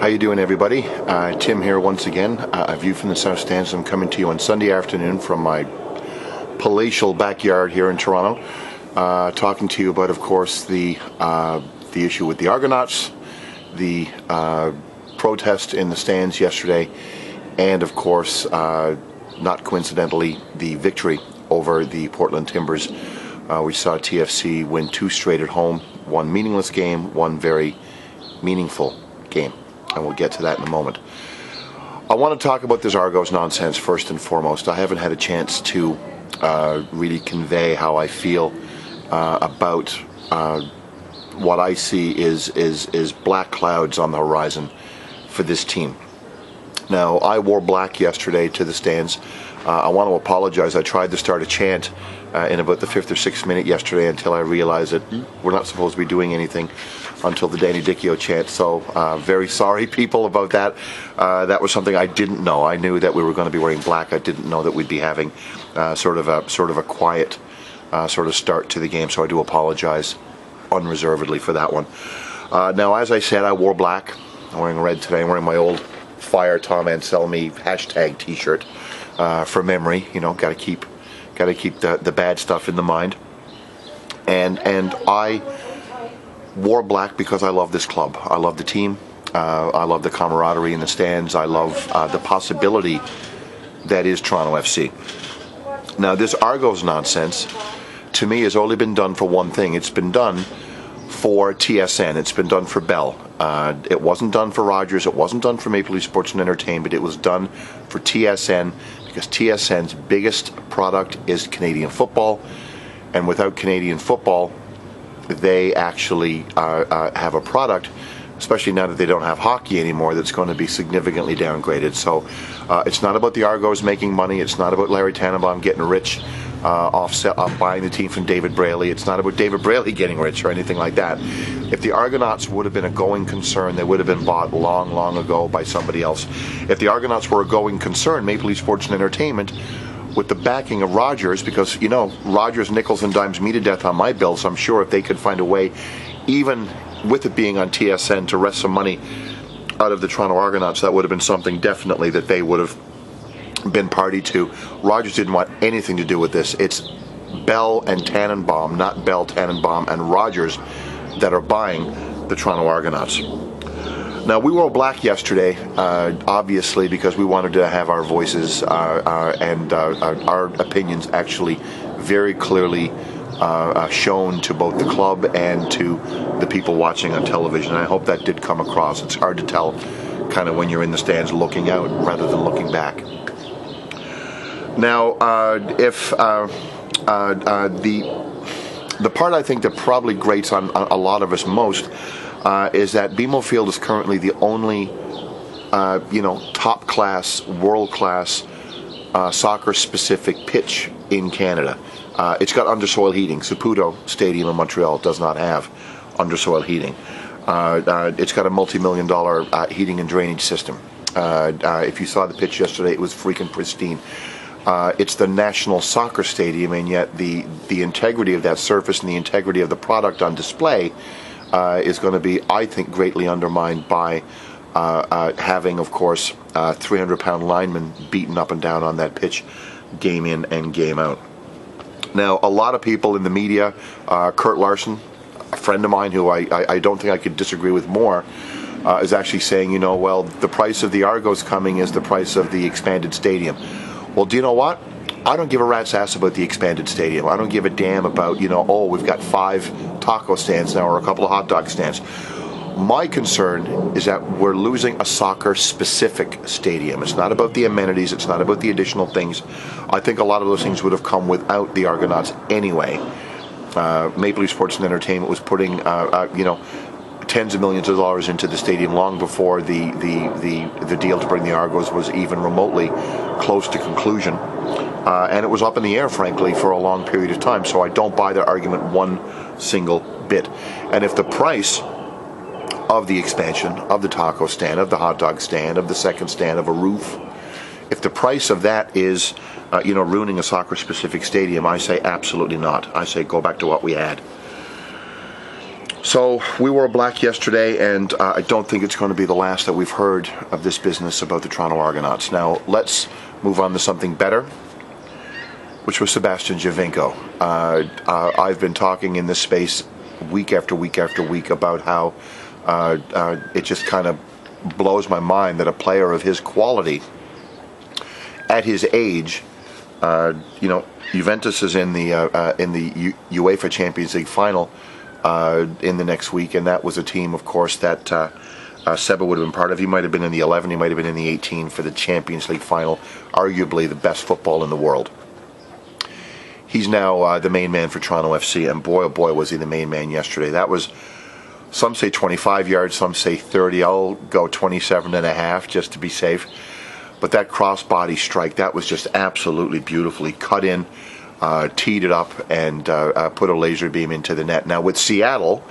How you doing, everybody? Tim here once again. A view from the South Stands. I'm coming to you on Sunday afternoon from my palatial backyard here in Toronto, talking to you about, of course, the issue with the Argonauts, the protest in the stands yesterday, and, of course, not coincidentally, the victory over the Portland Timbers. We saw TFC win 2 straight at home, one meaningless game, one very meaningful game, and we'll get to that in a moment. I want to talk about this Argos nonsense first and foremost. I haven't had a chance to really convey how I feel about what I see is black clouds on the horizon for this team. Now, I wore black yesterday to the stands. I want to apologize. I tried to start a chant in about the 5th or 6th minute yesterday until I realized that we're not supposed to be doing anything until the Danny Dicchio chant. So very sorry, people, about that. That was something I didn't know. I knew that we were going to be wearing black. I didn't know that we'd be having sort of a quiet sort of start to the game. So I do apologize unreservedly for that one. Now, as I said, I wore black. I'm wearing red today. I'm wearing my old Fire Tom Anselmi hashtag T-shirt for memory. You know, got to keep the bad stuff in the mind. And I wore black because I love this club. I love the team. I love the camaraderie in the stands. I love the possibility that is Toronto FC. Now, this Argos nonsense, to me, has only been done for one thing. It's been done for TSN. It's been done for Bell. It wasn't done for Rogers. It wasn't done for Maple Leaf Sports and Entertainment. It was done for TSN because TSN's biggest product is Canadian football. And without Canadian football, they actually have a product, especially now that they don't have hockey anymore, that's going to be significantly downgraded. So it's not about the Argos making money. It's not about Larry Tannenbaum getting rich off buying the team from David Braley. It's not about David Braley getting rich or anything like that. If the Argonauts would have been a going concern, they would have been bought long, long ago by somebody else. If the Argonauts were a going concern, Maple Leaf Sports and Entertainment, with the backing of Rogers, because, you know, Rogers nickels and dimes me to death on my bill, so I'm sure if they could find a way, even with it being on TSN, to wrest some money out of the Toronto Argonauts, that would have been something definitely that they would have been party to. Rogers didn't want anything to do with this. It's Bell and Tannenbaum, not Bell, Tannenbaum, and Rogers that are buying the Toronto Argonauts. Now, we wore black yesterday, obviously, because we wanted to have our voices and our opinions actually very clearly shown to both the club and to the people watching on television. I hope that did come across. It's hard to tell kind of when you're in the stands looking out rather than looking back. Now, if the part I think that probably grates on a lot of us most is that BMO Field is currently the only, top-class, world-class soccer-specific pitch in Canada. It's got undersoil heating. Saputo Stadium in Montreal does not have undersoil heating. It's got a multi-million-dollar heating and drainage system. If you saw the pitch yesterday, it was freaking pristine. It's the national soccer stadium, and yet the integrity of that surface and the integrity of the product on display is going to be, I think, greatly undermined by having, of course, 300-pound linemen beaten up and down on that pitch game in and game out. Now, a lot of people in the media, Kurt Larson, a friend of mine who I don't think I could disagree with more, is actually saying, well, the price of the Argos coming is the price of the expanded stadium. Well, do you know what? I don't give a rat's ass about the expanded stadium. I don't give a damn about, we've got 5 taco stands now or a couple of hot dog stands. My concern is that we're losing a soccer-specific stadium. It's not about the amenities. It's not about the additional things. I think a lot of those things would have come without the Argonauts anyway. Maple Leaf Sports and Entertainment was putting, tens of millions of dollars into the stadium long before the deal to bring the Argos was even remotely close to conclusion. And it was up in the air, frankly, for a long period of time. So I don't buy their argument one single bit. And if the price of the expansion, of the taco stand, of the hot dog stand, of the second stand, of a roof, if the price of that is, ruining a soccer-specific stadium, I say absolutely not. I say go back to what we had. So we wore black yesterday, and I don't think it's going to be the last that we've heard of this business about the Toronto Argonauts. Now let's move on to something better, which was Sebastian Giovinco. I've been talking in this space week after week after week about how it just kind of blows my mind that a player of his quality, at his age, Juventus is in the UEFA Champions League final in the next week, and that was a team, of course, that Seba would have been part of. He might have been in the 11, he might have been in the 18 for the Champions League final, arguably the best football in the world. He's now the main man for Toronto FC, and boy, oh boy, was he the main man yesterday. That was, some say 25 yards, some say 30. I'll go 27 and a half just to be safe. But that cross-body strike, that was just absolutely beautifully cut in, teed it up, and put a laser beam into the net. Now with Seattle,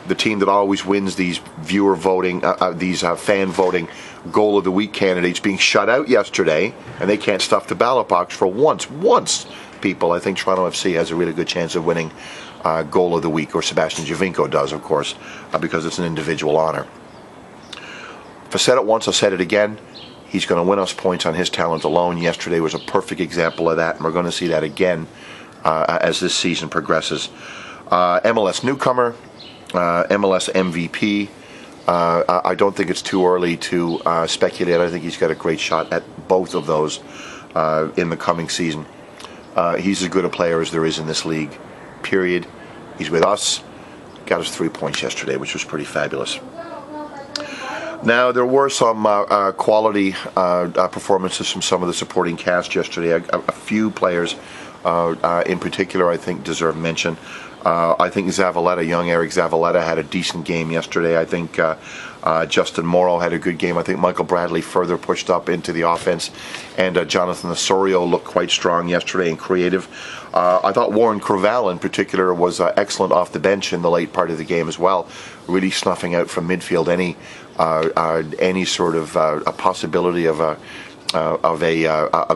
the team that always wins these viewer voting, fan voting goal of the week candidates, being shut out yesterday, and they can't stuff the ballot box for once, people. I think Toronto FC has a really good chance of winning goal of the week, or Sebastian Giovinco does, of course, because it's an individual honor. If I said it once, I'll say it again. He's going to win us points on his talent alone. Yesterday was a perfect example of that, and we're going to see that again as this season progresses. MLS newcomer, MLS MVP. I don't think it's too early to speculate. I think he's got a great shot at both of those in the coming season. He's as good a player as there is in this league, period. He's with us. Got us 3 points yesterday, which was pretty fabulous. Now, there were some quality performances from some of the supporting cast yesterday. A few players in particular, I think, deserve mention. I think Zavaleta, young Eric Zavaleta, had a decent game yesterday. I think Justin Morrow had a good game. I think Michael Bradley further pushed up into the offense. And Jonathan Osorio looked quite strong yesterday and creative. I thought Warren Creavalle in particular was excellent off the bench in the late part of the game as well, really snuffing out from midfield any sort of a possibility of a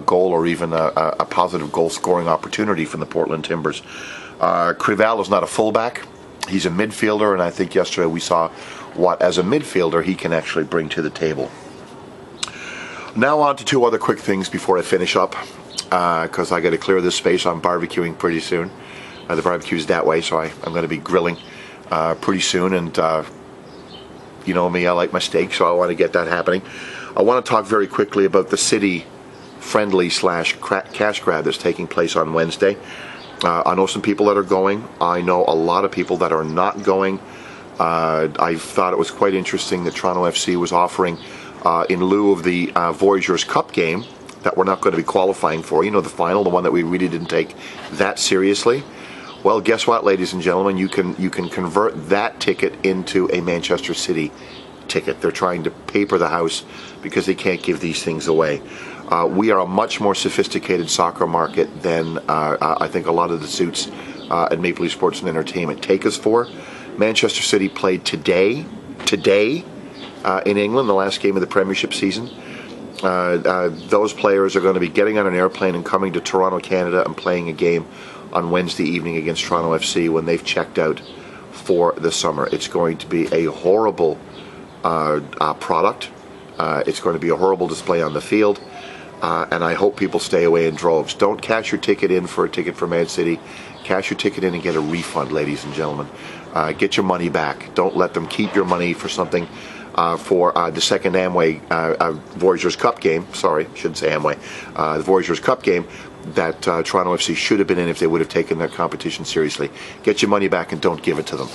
goal, or even a positive goal scoring opportunity from the Portland Timbers. Creavalle is not a fullback. He's a midfielder, and I think yesterday we saw what, as a midfielder, he can actually bring to the table. Now on to two other quick things before I finish up, because I got to clear this space. I'm barbecuing pretty soon. The barbecue's that way, so I'm going to be grilling pretty soon, and you know me, I like my steak, so I want to get that happening. I want to talk very quickly about the city friendly / cash grab that's taking place on Wednesday. I know some people that are going. I know a lot of people that are not going. I thought it was quite interesting that Toronto FC was offering, in lieu of the Voyageurs Cup game that we're not going to be qualifying for, you know, the final, the one that we really didn't take that seriously. Well, guess what, ladies and gentlemen? You can convert that ticket into a Manchester City ticket. They're trying to paper the house because they can't give these things away. We are a much more sophisticated soccer market than I think a lot of the suits at Maple Leaf Sports and Entertainment take us for. Manchester City played today in England, the last game of the Premiership season. Those players are going to be getting on an airplane and coming to Toronto, Canada, and playing a game on Wednesday evening against Toronto FC when they've checked out for the summer. It's going to be a horrible product. It's going to be a horrible display on the field, and I hope people stay away in droves. Don't cash your ticket in for a ticket for Man City. Cash your ticket in and get a refund, ladies and gentlemen. Get your money back. Don't let them keep your money for something for the second Amway Voyageurs Cup game. Sorry, shouldn't say Amway. The Voyageurs Cup game that Toronto FC should have been in if they would have taken their competition seriously. Get your money back and don't give it to them.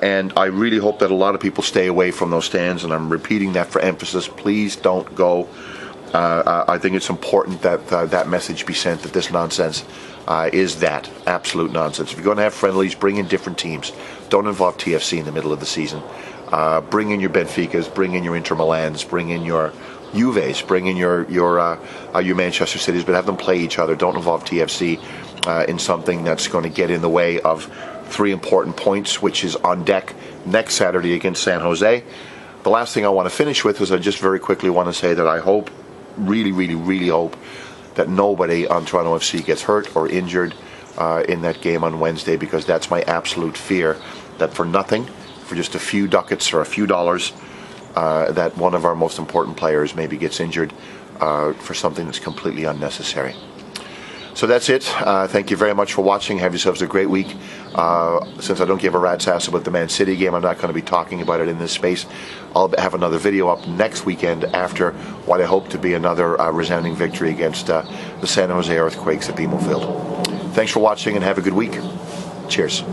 And I really hope that a lot of people stay away from those stands, and I'm repeating that for emphasis. Please don't go. I think it's important that that message be sent, that this nonsense is that absolute nonsense. If you're going to have friendlies, bring in different teams. Don't involve TFC in the middle of the season. Bring in your Benficas, bring in your Inter Milans, bring in your Juves, bring in your Manchester Cities, but have them play each other. Don't involve TFC in something that's going to get in the way of 3 important points, which is on deck next Saturday against San Jose. The last thing I want to finish with is I just very quickly want to say that I hope, really hope, that nobody on Toronto FC gets hurt or injured in that game on Wednesday, because that's my absolute fear, that for nothing, for just a few ducats or a few dollars, that one of our most important players maybe gets injured for something that's completely unnecessary. So that's it. Thank you very much for watching. Have yourselves a great week. Since I don't give a rat's ass about the Man City game, I'm not going to be talking about it in this space. I'll have another video up next weekend after what I hope to be another resounding victory against the San Jose Earthquakes at BMO Field. Thanks for watching and have a good week. Cheers.